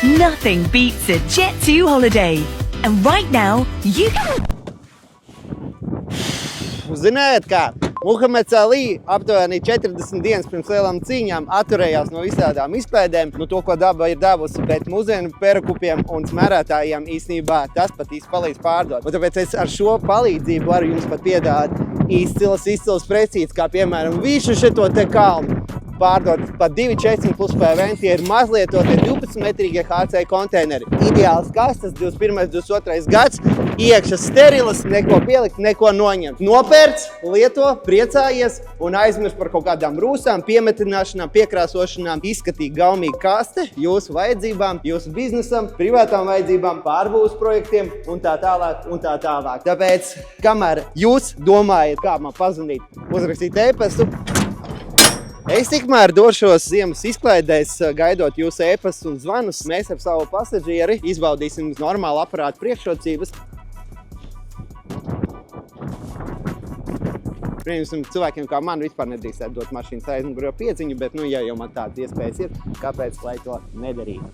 Nothing beats a Jet2 holiday. And right now, you... Ziniet kā, Muhameds Ali aptuveni 40 dienas pirms lielām cīņām atturējās no visādām izklaidēm, no to, ko daba ir devusi, bet mūsdienu perakupiem un smērētājiem īstenībā tas pat īsti palīdz pārdot. Un tāpēc es ar šo palīdzību varu jums pat piedāvāt izcils precīts, kā piemēram visu šito te kalnu. Pārdot pat 2,40 plus PVN, tie ir mazlietotie 12-metrīgie HC konteineri. Ideāls kastes, 21. 22. gads, iekšā sterilas, neko pielikt, neko noņemt. Nopērts, lieto, priecājies un aizmirst par kaut kādām rūsām, piemetināšanām, piekrāsošanām. Izskatīgi gaumīgi kaste jūsu vajadzībām, jūsu biznesam, privātām vajadzībām, pārbūves projektiem un tā tālāk un tā tālāk. Tāpēc, kamēr jūs domājat, kā man pazvanīt, uzrakstīt e-pastu, es tikmēr došos ziemas izklaidēs, gaidot jūsu e-pastus un zvanus. Mēs ar savu pasažieri izbaudīsim normālu aparātu priekšrocības. Pieņemsim, cilvēkiem kā man vispār nedrīkstētu dot mašīnas aizmugurējo piedziņu, bet, ja jau man tādas iespējas ir, kāpēc lai to nedarīt?